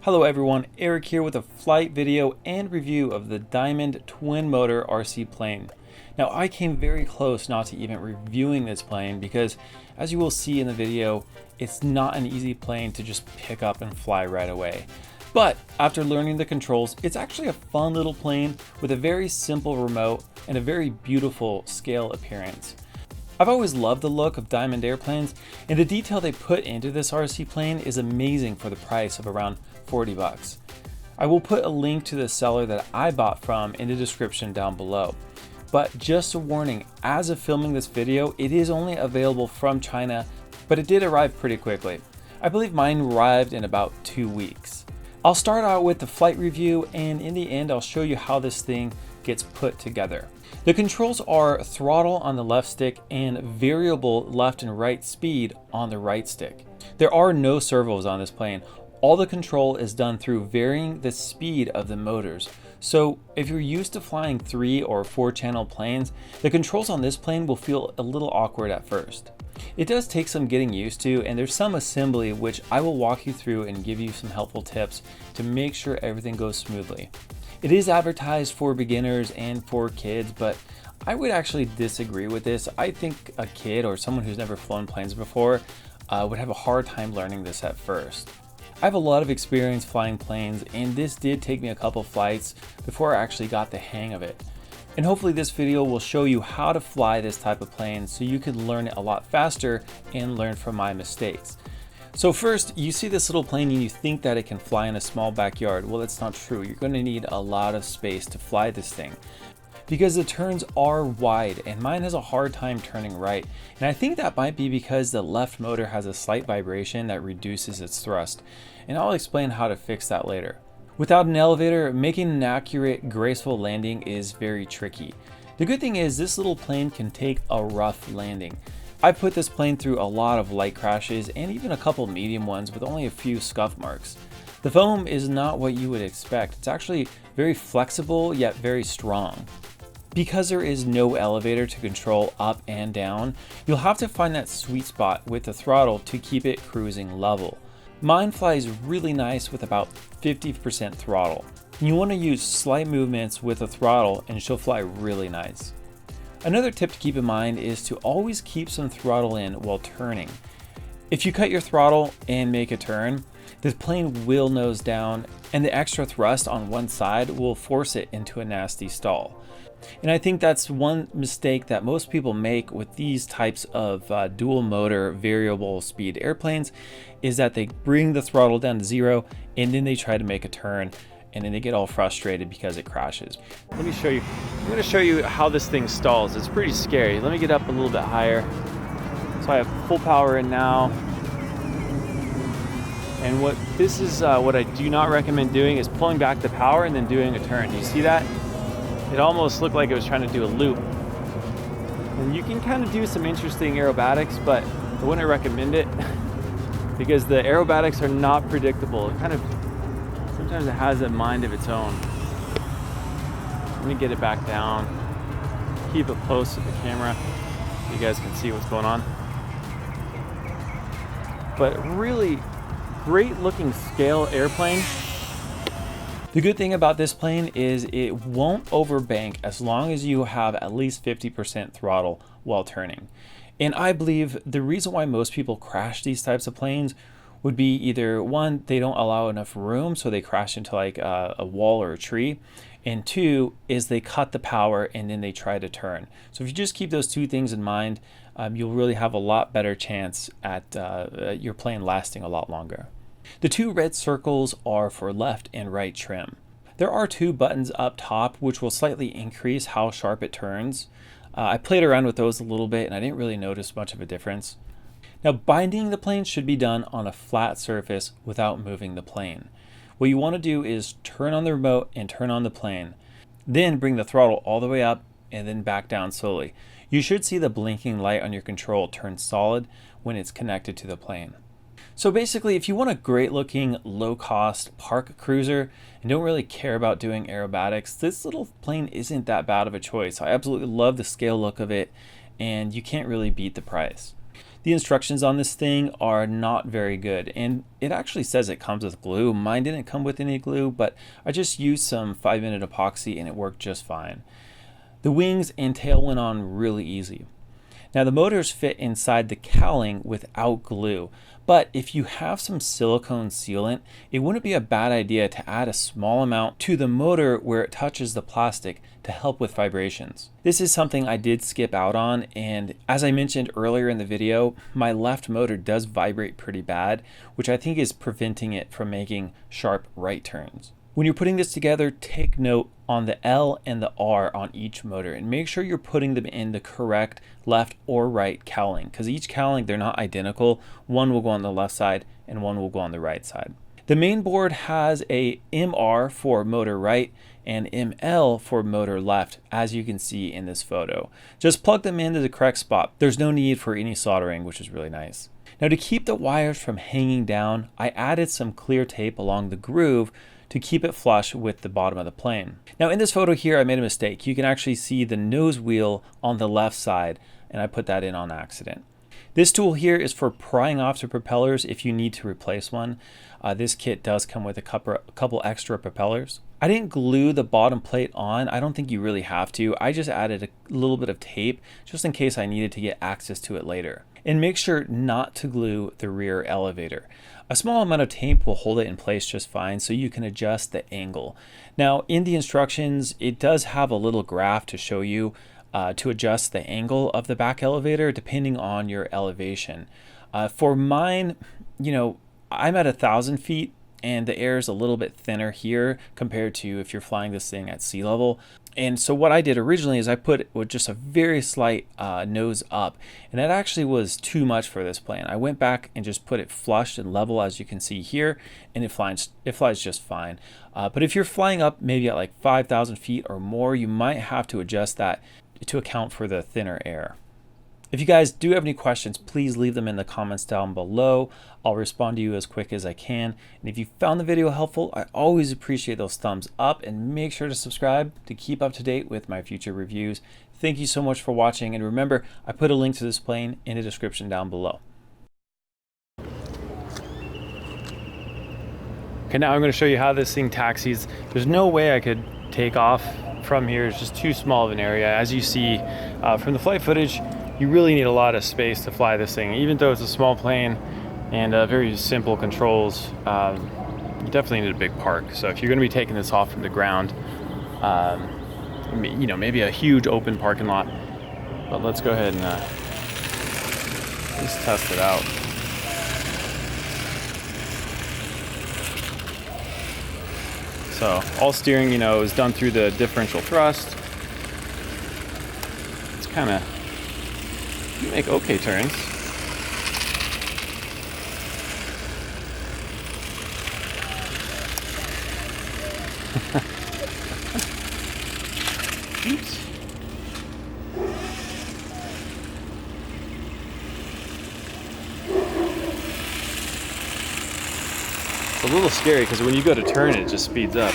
Hello everyone, Erik here with a flight video and review of the Diamond twin motor RC plane. Now I came very close not to even reviewing this plane because as you will see in the video, it's not an easy plane to just pick up and fly right away. But after learning the controls, it's actually a fun little plane with a very simple remote and a very beautiful scale appearance. I've always loved the look of Diamond airplanes, and the detail they put into this RC plane is amazing for the price of around 40 bucks. I will put a link to the seller that I bought from in the description down below. But just a warning, as of filming this video, it is only available from China, but it did arrive pretty quickly. I believe mine arrived in about 2 weeks. I'll start out with the flight review, and in the end I'll show you how this thing gets put together. The controls are throttle on the left stick and variable left and right speed on the right stick. There are no servos on this plane. All the control is done through varying the speed of the motors. So if you're used to flying 3 or 4 channel planes, the controls on this plane will feel a little awkward at first. It does take some getting used to, and there's some assembly which I will walk you through and give you some helpful tips to make sure everything goes smoothly. It is advertised for beginners and for kids, but I would actually disagree with this. I think a kid or someone who's never flown planes before would have a hard time learning this at first. I have a lot of experience flying planes, and this did take me a couple flights before I actually got the hang of it. And hopefully this video will show you how to fly this type of plane so you can learn it a lot faster and learn from my mistakes. So first, you see this little plane and you think that it can fly in a small backyard. Well, that's not true. You're going to need a lot of space to fly this thing because the turns are wide, and mine has a hard time turning right. And I think that might be because the left motor has a slight vibration that reduces its thrust. And I'll explain how to fix that later. Without an elevator, making an accurate, graceful landing is very tricky. The good thing is this little plane can take a rough landing. I put this plane through a lot of light crashes and even a couple medium ones with only a few scuff marks. The foam is not what you would expect. It's actually very flexible yet very strong. Because there is no elevator to control up and down, you'll have to find that sweet spot with the throttle to keep it cruising level. Mine flies really nice with about 50% throttle. You want to use slight movements with the throttle and she'll fly really nice. Another tip to keep in mind is to always keep some throttle in while turning. If you cut your throttle and make a turn, the plane will nose down, and the extra thrust on one side will force it into a nasty stall. And I think that's one mistake that most people make with these types of dual motor variable speed airplanes, is that they bring the throttle down to 0 and then they try to make a turn, and then they get all frustrated because it crashes. Let me show you. I'm going to show you how this thing stalls. It's pretty scary. Let me get up a little bit higher. So I have full power in now. And what I do not recommend doing is pulling back the power and then doing a turn. Do you see that? It almost looked like it was trying to do a loop. And you can kind of do some interesting aerobatics, but I wouldn't recommend it because the aerobatics are not predictable. Sometimes it has a mind of its own. Let me get it back down. Keep it close to the camera so you guys can see what's going on. But really great looking scale airplane. The good thing about this plane is it won't overbank as long as you have at least 50% throttle while turning. And I believe the reason why most people crash these types of planes would be either one, they don't allow enough room, so they crash into like a wall or a tree, and two is they cut the power and then they try to turn. So if you just keep those two things in mind, you'll really have a lot better chance at your plane lasting a lot longer. The two red circles are for left and right trim. There are 2 buttons up top which will slightly increase how sharp it turns. I played around with those a little bit and I didn't really notice much of a difference. Now, binding the plane should be done on a flat surface without moving the plane. What you want to do is turn on the remote and turn on the plane. Then bring the throttle all the way up and then back down slowly. You should see the blinking light on your control turn solid when it's connected to the plane. So basically, if you want a great looking, low cost park cruiser and don't really care about doing aerobatics, this little plane isn't that bad of a choice. I absolutely love the scale look of it, and you can't really beat the price. The instructions on this thing are not very good, and it actually says it comes with glue. Mine didn't come with any glue, but I just used some 5-minute epoxy and it worked just fine. The wings and tail went on really easy. Now the motors fit inside the cowling without glue, but if you have some silicone sealant, it wouldn't be a bad idea to add a small amount to the motor where it touches the plastic to help with vibrations. This is something I did skip out on, and as I mentioned earlier in the video, my left motor does vibrate pretty bad, which I think is preventing it from making sharp right turns. When you're putting this together, take note on the L and the R on each motor and make sure you're putting them in the correct left or right cowling, because each cowling, they're not identical. One will go on the left side and one will go on the right side. The main board has a MR for motor right and ML for motor left, as you can see in this photo. Just plug them into the correct spot. There's no need for any soldering, which is really nice. Now to keep the wires from hanging down, I added some clear tape along the groove to keep it flush with the bottom of the plane. Now in this photo here, I made a mistake. You can actually see the nose wheel on the left side, and I put that in on accident. This tool here is for prying off the propellers if you need to replace one. This kit does come with a couple extra propellers. I didn't glue the bottom plate on. I don't think you really have to. I just added a little bit of tape just in case I needed to get access to it later. And make sure not to glue the rear elevator. A small amount of tape will hold it in place just fine, so you can adjust the angle. Now in the instructions, it does have a little graph to show you to adjust the angle of the back elevator depending on your elevation. For mine, I'm at 1,000 feet and the air is a little bit thinner here compared to if you're flying this thing at sea level. And so what I did originally is I put it with just a very slight nose up, and that actually was too much for this plane. I went back and just put it flush and level, as you can see here, and it flies just fine. But if you're flying up maybe at like 5,000 feet or more, you might have to adjust that to account for the thinner air. If you guys do have any questions, please leave them in the comments down below. I'll respond to you as quick as I can. And if you found the video helpful, I always appreciate those thumbs up, and make sure to subscribe to keep up to date with my future reviews. Thank you so much for watching, and remember, I put a link to this plane in the description down below. Okay, now I'm going to show you how this thing taxis. There's no way I could take off from here. It's just too small of an area. As you see from the flight footage, you really need a lot of space to fly this thing. Even though it's a small plane and very simple controls, you definitely need a big park. So if you're going to be taking this off from the ground, maybe a huge open parking lot. But let's go ahead and just test it out. So all steering, is done through the differential thrust. It's kind of, you make okay turns. Oops. It's a little scary because when you go to turn, it just speeds up.